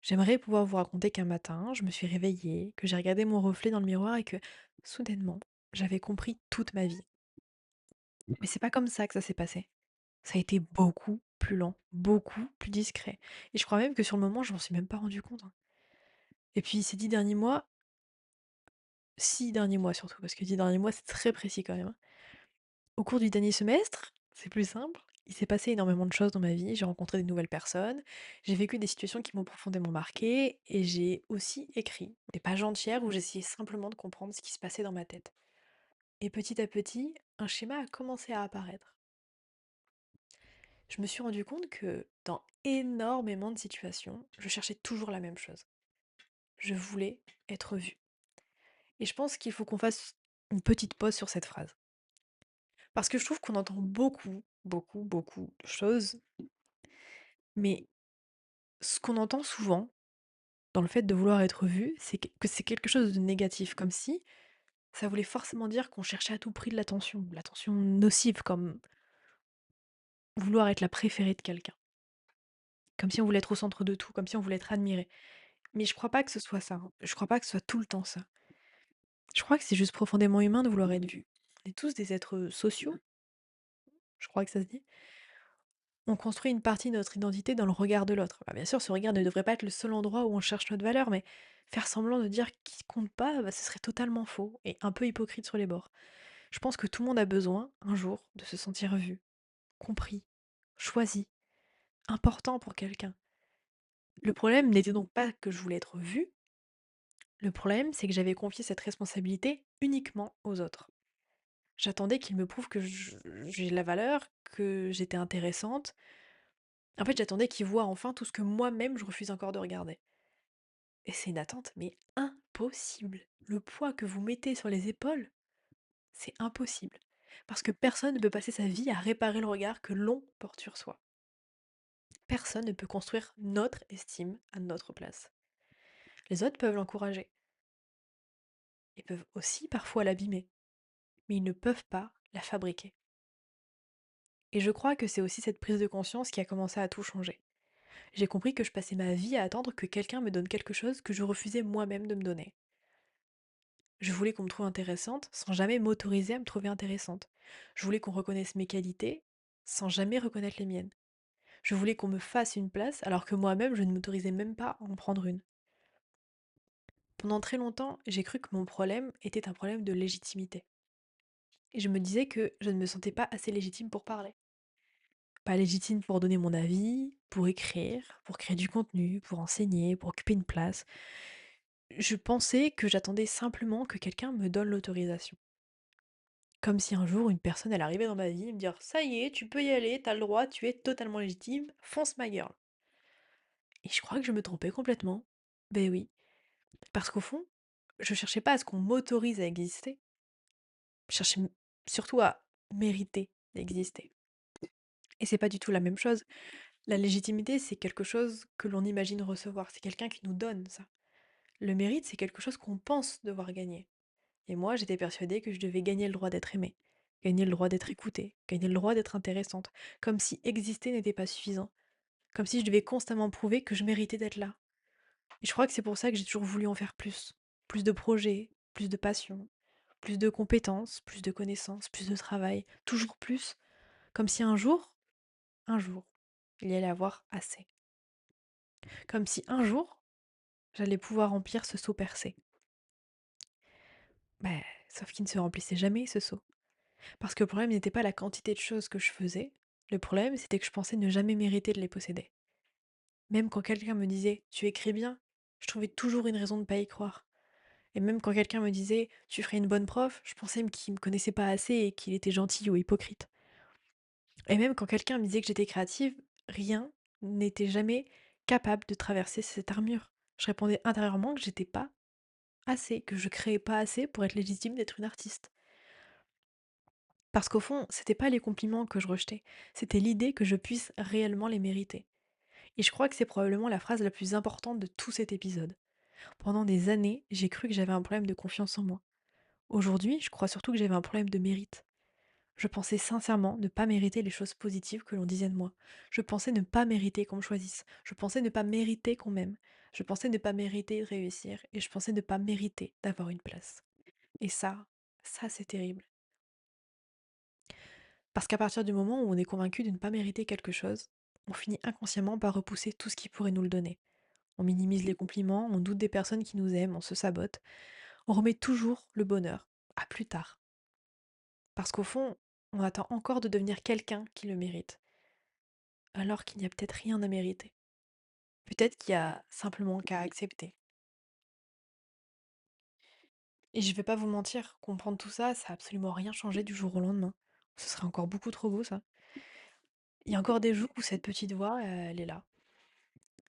J'aimerais pouvoir vous raconter qu'un matin, je me suis réveillée, que j'ai regardé mon reflet dans le miroir et que, soudainement, j'avais compris toute ma vie. Mais c'est pas comme ça que ça s'est passé. Ça a été beaucoup plus lent, beaucoup plus discret. Et je crois même que sur le moment, je m'en suis même pas rendu compte, hein. Et puis ces 10 derniers mois, 6 derniers mois surtout, parce que 10 derniers mois, c'est très précis quand même, hein. Au cours du dernier semestre, c'est plus simple. Il s'est passé énormément de choses dans ma vie. J'ai rencontré des nouvelles personnes, j'ai vécu des situations qui m'ont profondément marquée et j'ai aussi écrit des pages entières où j'essayais simplement de comprendre ce qui se passait dans ma tête. Et petit à petit, un schéma a commencé à apparaître. Je me suis rendu compte que dans énormément de situations, je cherchais toujours la même chose. Je voulais être vue. Et je pense qu'il faut qu'on fasse une petite pause sur cette phrase. Parce que je trouve qu'on entend beaucoup, beaucoup, beaucoup de choses, mais ce qu'on entend souvent dans le fait de vouloir être vu, c'est que c'est quelque chose de négatif, comme si ça voulait forcément dire qu'on cherchait à tout prix de l'attention nocive, comme vouloir être la préférée de quelqu'un, comme si on voulait être au centre de tout, comme si on voulait être admiré. Mais je crois pas que ce soit ça, hein. Je crois pas que ce soit tout le temps ça. Je crois que c'est juste profondément humain de vouloir être vu. On est tous des êtres sociaux, je crois que ça se dit. On construit une partie de notre identité dans le regard de l'autre. Bah, bien sûr, ce regard ne devrait pas être le seul endroit où on cherche notre valeur, mais faire semblant de dire qu'il compte pas, bah, ce serait totalement faux et un peu hypocrite sur les bords. Je pense que tout le monde a besoin, un jour, de se sentir vu, compris, choisi, important pour quelqu'un. Le problème n'était donc pas que je voulais être vue, le problème c'est que j'avais confié cette responsabilité uniquement aux autres. J'attendais qu'ils me prouvent que j'ai de la valeur, que j'étais intéressante. En fait, j'attendais qu'ils voient enfin tout ce que moi-même je refuse encore de regarder. Et c'est une attente, mais impossible. Le poids que vous mettez sur les épaules, c'est impossible. Parce que personne ne peut passer sa vie à réparer le regard que l'on porte sur soi. Personne ne peut construire notre estime à notre place. Les autres peuvent l'encourager. Ils peuvent aussi parfois l'abîmer. Mais ils ne peuvent pas la fabriquer. Et je crois que c'est aussi cette prise de conscience qui a commencé à tout changer. J'ai compris que je passais ma vie à attendre que quelqu'un me donne quelque chose que je refusais moi-même de me donner. Je voulais qu'on me trouve intéressante sans jamais m'autoriser à me trouver intéressante. Je voulais qu'on reconnaisse mes qualités sans jamais reconnaître les miennes. Je voulais qu'on me fasse une place alors que moi-même je ne m'autorisais même pas à en prendre une. Pendant très longtemps, j'ai cru que mon problème était un problème de légitimité. Et je me disais que je ne me sentais pas assez légitime pour parler. Pas légitime pour donner mon avis, pour écrire, pour créer du contenu, pour enseigner, pour occuper une place. Je pensais que j'attendais simplement que quelqu'un me donne l'autorisation. Comme si un jour une personne elle arrivait dans ma vie et me dire ça y est, tu peux y aller, t'as le droit, tu es totalement légitime, fonce ma girl. Et je crois que je me trompais complètement. Ben oui. Parce qu'au fond, je cherchais pas à ce qu'on m'autorise à exister, je cherchais surtout à mériter d'exister. Et c'est pas du tout la même chose. La légitimité, c'est quelque chose que l'on imagine recevoir, c'est quelqu'un qui nous donne ça. Le mérite, c'est quelque chose qu'on pense devoir gagner. Et moi, j'étais persuadée que je devais gagner le droit d'être aimée, gagner le droit d'être écoutée, gagner le droit d'être intéressante, comme si exister n'était pas suffisant, comme si je devais constamment prouver que je méritais d'être là. Et je crois que c'est pour ça que j'ai toujours voulu en faire plus. Plus de projets, plus de passion, plus de compétences, plus de connaissances, plus de travail, toujours plus, comme si un jour, il y allait avoir assez. Comme si un jour, j'allais pouvoir remplir ce seau percé. Bah, sauf qu'il ne se remplissait jamais, ce seau. Parce que le problème n'était pas la quantité de choses que je faisais, le problème c'était que je pensais ne jamais mériter de les posséder. Même quand quelqu'un me disait «Tu écris bien», je trouvais toujours une raison de ne pas y croire. Et même quand quelqu'un me disait «Tu ferais une bonne prof», je pensais qu'il me connaissait pas assez et qu'il était gentil ou hypocrite. Et même quand quelqu'un me disait que j'étais créative, rien n'était jamais capable de traverser cette armure. Je répondais intérieurement que j'étais pas assez, que je créais pas assez pour être légitime d'être une artiste. Parce qu'au fond, c'était pas les compliments que je rejetais, c'était l'idée que je puisse réellement les mériter. Et je crois que c'est probablement la phrase la plus importante de tout cet épisode. Pendant des années, j'ai cru que j'avais un problème de confiance en moi. Aujourd'hui, je crois surtout que j'avais un problème de mérite. Je pensais sincèrement ne pas mériter les choses positives que l'on disait de moi. Je pensais ne pas mériter qu'on me choisisse. Je pensais ne pas mériter qu'on m'aime. Je pensais ne pas mériter de réussir. Et je pensais ne pas mériter d'avoir une place. Et ça c'est terrible. Parce qu'à partir du moment où on est convaincu de ne pas mériter quelque chose, on finit inconsciemment par repousser tout ce qui pourrait nous le donner. On minimise les compliments, on doute des personnes qui nous aiment, on se sabote. On remet toujours le bonheur à plus tard. Parce qu'au fond, on attend encore de devenir quelqu'un qui le mérite, alors qu'il n'y a peut-être rien à mériter. Peut-être qu'il y a simplement qu'à accepter. Et je vais pas vous mentir, comprendre tout ça, ça a absolument rien changé du jour au lendemain. Ce serait encore beaucoup trop beau ça. Il y a encore des jours où cette petite voix, elle est là.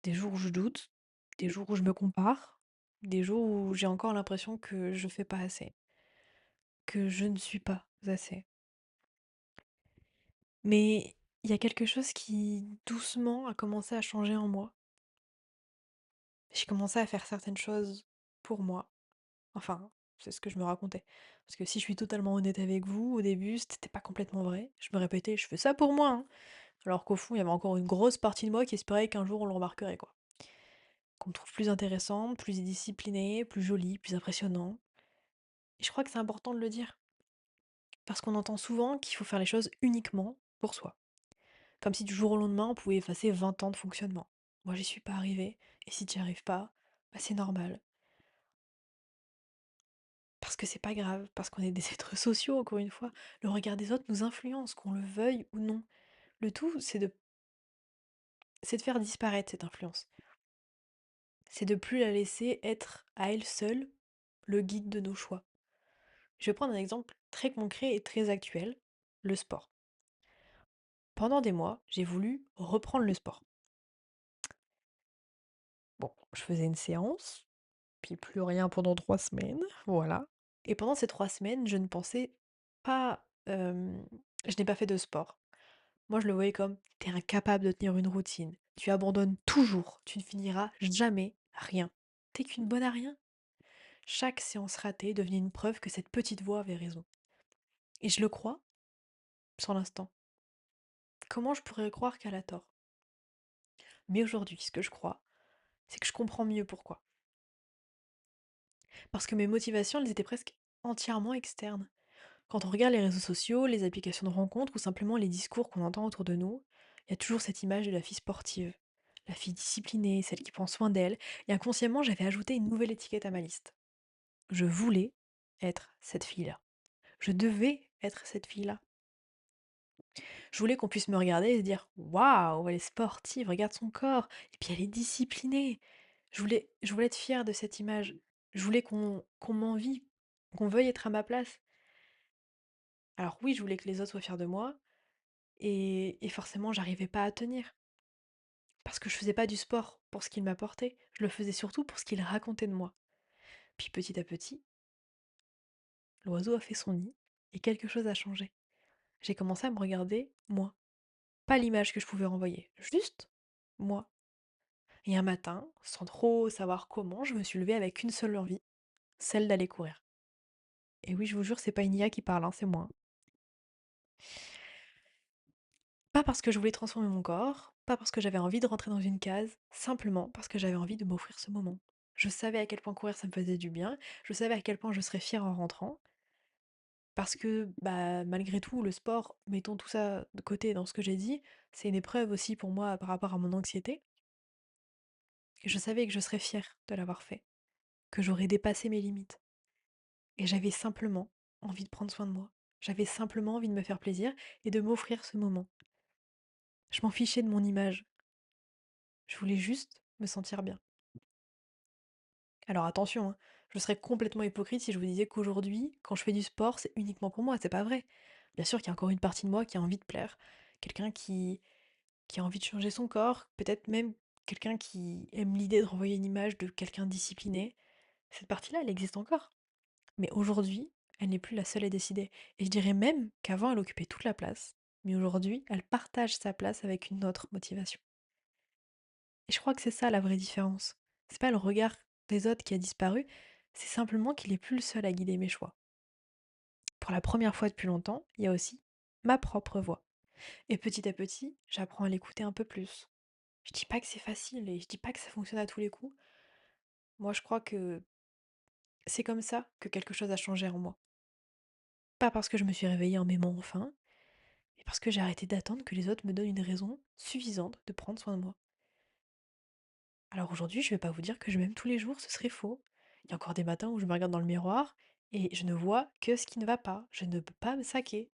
Des jours où je doute, des jours où je me compare, des jours où j'ai encore l'impression que je fais pas assez, que je ne suis pas assez. Mais il y a quelque chose qui doucement a commencé à changer en moi. J'ai commencé à faire certaines choses pour moi. Enfin, c'est ce que je me racontais. Parce que si je suis totalement honnête avec vous, au début, c'était pas complètement vrai. Je me répétais, je fais ça pour moi, hein. Alors qu'au fond, il y avait encore une grosse partie de moi qui espérait qu'un jour on le remarquerait, quoi. Qu'on me trouve plus intéressante, plus disciplinée, plus jolie, plus impressionnante. Et je crois que c'est important de le dire. Parce qu'on entend souvent qu'il faut faire les choses uniquement pour soi. Comme si du jour au lendemain, on pouvait effacer 20 ans de fonctionnement. Moi, j'y suis pas arrivée, et si tu n'y arrives pas, bah c'est normal. Parce que c'est pas grave, parce qu'on est des êtres sociaux, encore une fois. Le regard des autres nous influence, qu'on le veuille ou non. Le tout, c'est de faire disparaître cette influence. C'est de plus la laisser être à elle seule le guide de nos choix. Je vais prendre un exemple très concret et très actuel, le sport. Pendant des mois, j'ai voulu reprendre le sport. Bon, je faisais une séance, puis plus rien pendant 3 semaines, voilà. Et pendant ces 3 semaines, je ne pensais pas... je n'ai pas fait de sport. Moi, je le voyais comme: «Tu incapable de tenir une routine, tu abandonnes toujours, tu ne finiras jamais rien. T'es qu'une bonne à rien». Chaque séance ratée devenait une preuve que cette petite voix avait raison. Et je le crois, sur l'instant. Comment je pourrais croire qu'elle a tort? Mais aujourd'hui, ce que je crois, c'est que je comprends mieux pourquoi. Parce que mes motivations, elles étaient presque entièrement externes. Quand on regarde les réseaux sociaux, les applications de rencontres ou simplement les discours qu'on entend autour de nous, il y a toujours cette image de la fille sportive, la fille disciplinée, celle qui prend soin d'elle, et inconsciemment j'avais ajouté une nouvelle étiquette à ma liste. Je voulais être cette fille-là. Je devais être cette fille-là. Je voulais qu'on puisse me regarder et se dire: «Waouh, elle est sportive, regarde son corps et puis elle est disciplinée». Je voulais être fière de cette image. Je voulais qu'on m'envie, qu'on veuille être à ma place. Alors oui, je voulais que les autres soient fiers de moi et forcément, j'arrivais pas à tenir parce que je faisais pas du sport pour ce qu'il m'apportait, je le faisais surtout pour ce qu'il racontait de moi. Puis petit à petit, l'oiseau a fait son nid et quelque chose a changé. J'ai commencé à me regarder moi, pas l'image que je pouvais renvoyer, juste moi. Et un matin, sans trop savoir comment, je me suis levée avec une seule envie, celle d'aller courir. Et oui, je vous jure, c'est pas une IA qui parle, hein, c'est moi. Pas parce que je voulais transformer mon corps, pas parce que j'avais envie de rentrer dans une case, simplement parce que j'avais envie de m'offrir ce moment. Je savais à quel point courir ça me faisait du bien, je savais à quel point je serais fière en rentrant, parce que bah malgré tout, le sport, mettons tout ça de côté dans ce que j'ai dit, c'est une épreuve aussi pour moi par rapport à mon anxiété, et je savais que je serais fière de l'avoir fait, que j'aurais dépassé mes limites. Et j'avais simplement envie de prendre soin de moi. J'avais simplement envie de me faire plaisir et de m'offrir ce moment. Je m'en fichais de mon image. Je voulais juste me sentir bien. Alors attention, hein, je serais complètement hypocrite si je vous disais qu'aujourd'hui, quand je fais du sport, c'est uniquement pour moi. C'est pas vrai. Bien sûr qu'il y a encore une partie de moi qui a envie de plaire. Quelqu'un qui a envie de changer son corps. Peut-être même quelqu'un qui aime l'idée de renvoyer une image de quelqu'un de discipliné. Cette partie-là, elle existe encore. Mais aujourd'hui, elle n'est plus la seule à décider. Et je dirais même qu'avant, elle occupait toute la place. Mais aujourd'hui, elle partage sa place avec une autre motivation. Et je crois que c'est ça la vraie différence. C'est pas le regard des autres qui a disparu, c'est simplement qu'il est plus le seul à guider mes choix. Pour la première fois depuis longtemps, il y a aussi ma propre voix. Et petit à petit, j'apprends à l'écouter un peu plus. Je dis pas que c'est facile et je dis pas que ça fonctionne à tous les coups. Moi, je crois que c'est comme ça que quelque chose a changé en moi. Pas parce que je me suis réveillée en m'aimant enfin, et parce que j'ai arrêté d'attendre que les autres me donnent une raison suffisante de prendre soin de moi. Alors aujourd'hui, je vais pas vous dire que je m'aime tous les jours, ce serait faux. Il y a encore des matins où je me regarde dans le miroir et je ne vois que ce qui ne va pas. Je ne peux pas me saquer.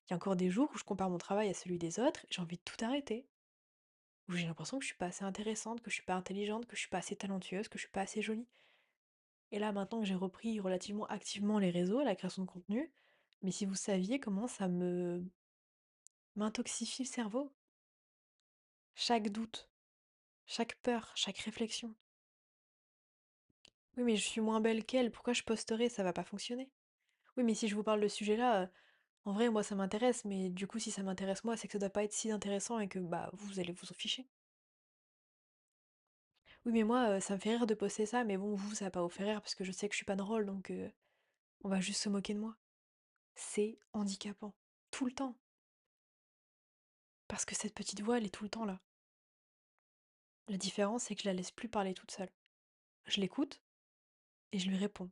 Il y a encore des jours où je compare mon travail à celui des autres et j'ai envie de tout arrêter. Où j'ai l'impression que je suis pas assez intéressante, que je suis pas intelligente, que je suis pas assez talentueuse, que je suis pas assez jolie. Et là, maintenant que j'ai repris relativement activement les réseaux, la création de contenu, mais si vous saviez comment ça me m'intoxifie le cerveau, chaque doute, chaque peur, chaque réflexion. Oui, mais je suis moins belle qu'elle, pourquoi je posterai? Ça va pas fonctionner. Oui, mais si je vous parle de ce sujet-là, en vrai, moi, ça m'intéresse, mais du coup, si ça m'intéresse moi, c'est que ça doit pas être si intéressant et que, bah, vous allez vous en ficher. Oui, mais moi, ça me fait rire de poster ça, mais bon, vous, ça va pas vous faire rire parce que je sais que je suis pas drôle, donc on va juste se moquer de moi. C'est handicapant. Tout le temps. Parce que cette petite voix, elle est tout le temps là. La différence, c'est que je la laisse plus parler toute seule. Je l'écoute et je lui réponds.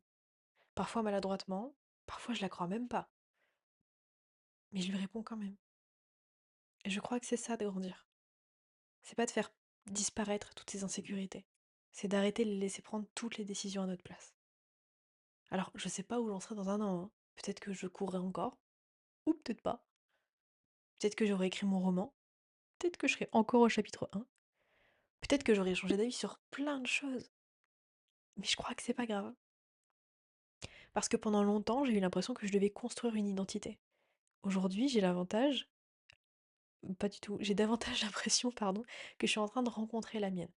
Parfois maladroitement, parfois je la crois même pas, mais je lui réponds quand même. Et je crois que c'est ça de grandir. C'est pas de faire disparaître toutes ces insécurités. C'est d'arrêter de les laisser prendre toutes les décisions à notre place. Alors, je sais pas où j'en serai dans un an, hein. Peut-être que je courrai encore, ou peut-être pas. Peut-être que j'aurai écrit mon roman, peut-être que je serai encore au chapitre 1, peut-être que j'aurai changé d'avis sur plein de choses. Mais je crois que c'est pas grave. Parce que pendant longtemps, j'ai eu l'impression que je devais construire une identité. Aujourd'hui, j'ai l'avantage, pas du tout, j'ai davantage l'impression, pardon, que je suis en train de rencontrer la mienne,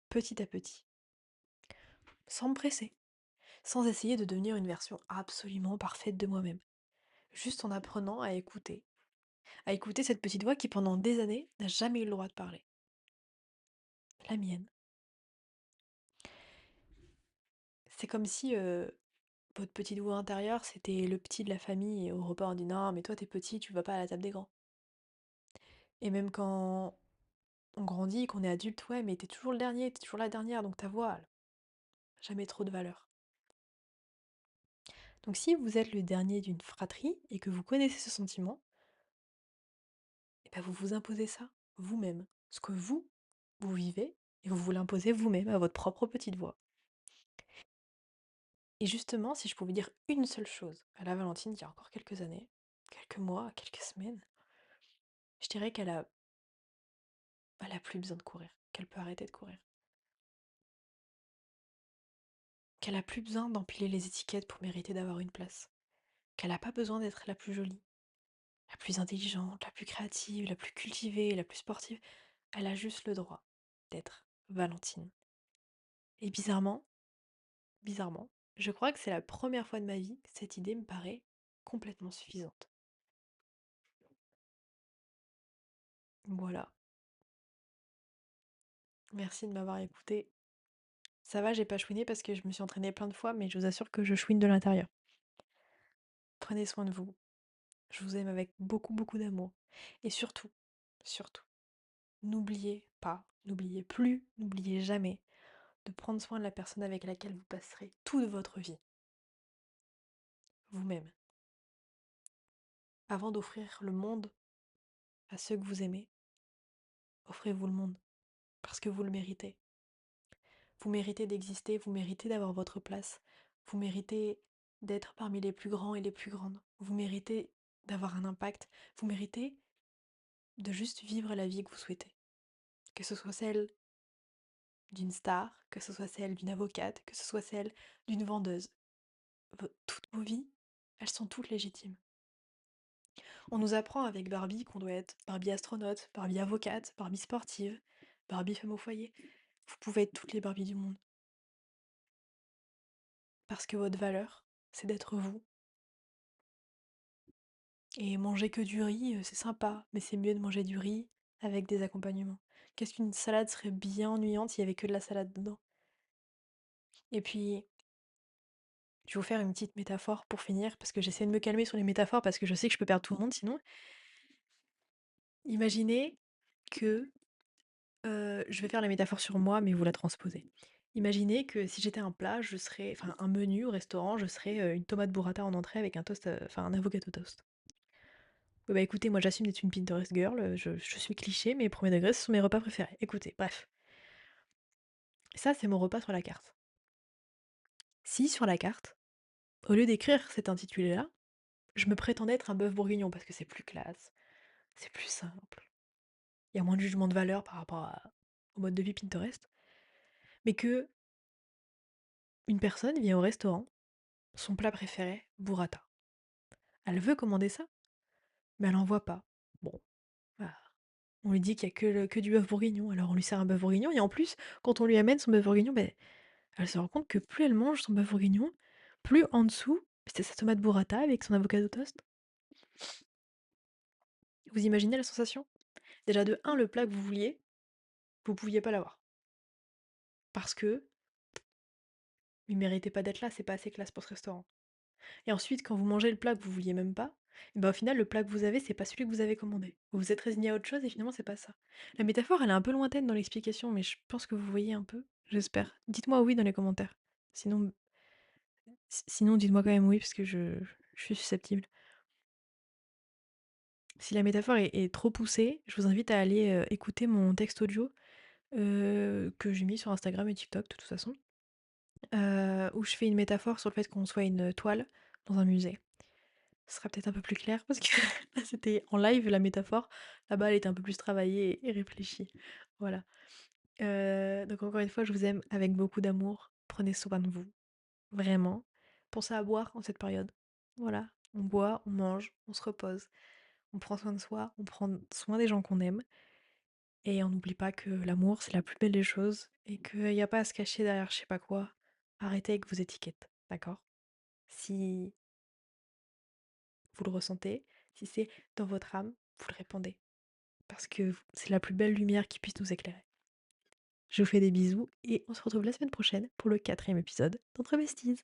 petit à petit, sans me presser, sans essayer de devenir une version absolument parfaite de moi-même, juste en apprenant à écouter cette petite voix qui pendant des années n'a jamais eu le droit de parler, la mienne. C'est comme si votre petite voix intérieure, c'était le petit de la famille et au repas on dit non mais toi t'es petit, tu vas pas à la table des grands. Et même quand on grandit, qu'on est adulte, ouais mais t'es toujours le dernier, t'es toujours la dernière, donc ta voix, elle a jamais trop de valeur. Donc si vous êtes le dernier d'une fratrie et que vous connaissez ce sentiment, eh ben vous vous imposez ça vous-même. Ce que vous vivez, et vous vous l'imposez vous-même à votre propre petite voix. Et justement, si je pouvais dire une seule chose à la Valentine d'il y a encore quelques années, quelques mois, quelques semaines, Je dirais elle a plus besoin de courir, qu'elle peut arrêter de courir. Qu'elle a plus besoin d'empiler les étiquettes pour mériter d'avoir une place. Qu'elle a pas besoin d'être la plus jolie, la plus intelligente, la plus créative, la plus cultivée, la plus sportive. Elle a juste le droit d'être Valentine. Et bizarrement, je crois que c'est la première fois de ma vie que cette idée me paraît complètement suffisante. Voilà, merci de m'avoir écouté. Ça va, j'ai pas chouiné parce que je me suis entraînée plein de fois, mais je vous assure que je chouine de l'intérieur. Prenez soin de vous. Je vous aime avec beaucoup, beaucoup d'amour. Et surtout, n'oubliez pas, n'oubliez plus, n'oubliez jamais de prendre soin de la personne avec laquelle vous passerez toute votre vie, vous-même. Avant d'offrir le monde à ceux que vous aimez, offrez-vous le monde, parce que vous le méritez. Vous méritez d'exister, vous méritez d'avoir votre place, vous méritez d'être parmi les plus grands et les plus grandes, vous méritez d'avoir un impact, vous méritez de juste vivre la vie que vous souhaitez. Que ce soit celle d'une star, que ce soit celle d'une avocate, que ce soit celle d'une vendeuse. Toutes vos vies, elles sont toutes légitimes. On nous apprend avec Barbie qu'on doit être Barbie astronaute, Barbie avocate, Barbie sportive, Barbie femme au foyer. Vous pouvez être toutes les Barbies du monde. Parce que votre valeur, c'est d'être vous. Et manger que du riz, c'est sympa, mais c'est mieux de manger du riz avec des accompagnements. Qu'est-ce qu'une salade serait bien ennuyante s'il y avait que de la salade dedans? Et puis, je vais vous faire une petite métaphore pour finir, parce que j'essaie de me calmer sur les métaphores, parce que je sais que je peux perdre tout le monde sinon. Imaginez que je vais faire la métaphore sur moi, mais vous la transposez. Imaginez que si j'étais un plat, je serais enfin un menu au restaurant, je serais, une tomate burrata en entrée avec un toast, enfin un avocado toast. Bah, écoutez, moi j'assume d'être une Pinterest girl, je suis cliché, mais premier degré, ce sont mes repas préférés. Écoutez, bref. Ça, c'est mon repas sur la carte. Si sur la carte, au lieu d'écrire cet intitulé-là, je me prétendais être un bœuf bourguignon parce que c'est plus classe, c'est plus simple, il y a moins de jugement de valeur par rapport au mode de vie Pinterest, mais que une personne vient au restaurant, son plat préféré, burrata. Elle veut commander ça, mais elle en voit pas. Bon, bah, on lui dit qu'il y a que du bœuf bourguignon, alors on lui sert un bœuf bourguignon, et en plus, quand on lui amène son bœuf bourguignon, ben, elle se rend compte que plus elle mange son bœuf bourguignon, plus en dessous, c'est sa tomate burrata avec son avocado toast. Vous imaginez la sensation? Déjà de un, le plat que vous pouviez pas l'avoir. Parce que il méritait pas d'être là, c'est pas assez classe pour ce restaurant. Et ensuite, quand vous mangez le plat que vous vouliez même pas, et ben au final, le plat que vous avez, c'est pas celui que vous avez commandé. Vous vous êtes résigné à autre chose et finalement, c'est pas ça. La métaphore, elle est un peu lointaine dans l'explication, mais je pense que vous voyez un peu. J'espère. Dites-moi oui dans les commentaires. Sinon, sinon dites-moi quand même oui, parce que je suis susceptible. Si la métaphore est trop poussée, je vous invite à aller écouter mon texte audio que j'ai mis sur Instagram et TikTok de toute façon, où je fais une métaphore sur le fait qu'on soit une toile dans un musée. Ce sera peut-être un peu plus clair parce que là c'était en live la métaphore, là-bas elle était un peu plus travaillée et réfléchie. Voilà. Donc encore une fois, je vous aime avec beaucoup d'amour. Prenez soin de vous, vraiment. Pensez à boire en cette période. Voilà, on boit, on mange, on se repose, on prend soin de soi, on prend soin des gens qu'on aime et on n'oublie pas que l'amour c'est la plus belle des choses et qu'il n'y a pas à se cacher derrière je sais pas quoi. Arrêtez avec vos étiquettes, d'accord? Si vous le ressentez, si c'est dans votre âme, vous le répondez. Parce que c'est la plus belle lumière qui puisse nous éclairer. Je vous fais des bisous et on se retrouve la semaine prochaine pour le 4e épisode d'Entre Besties.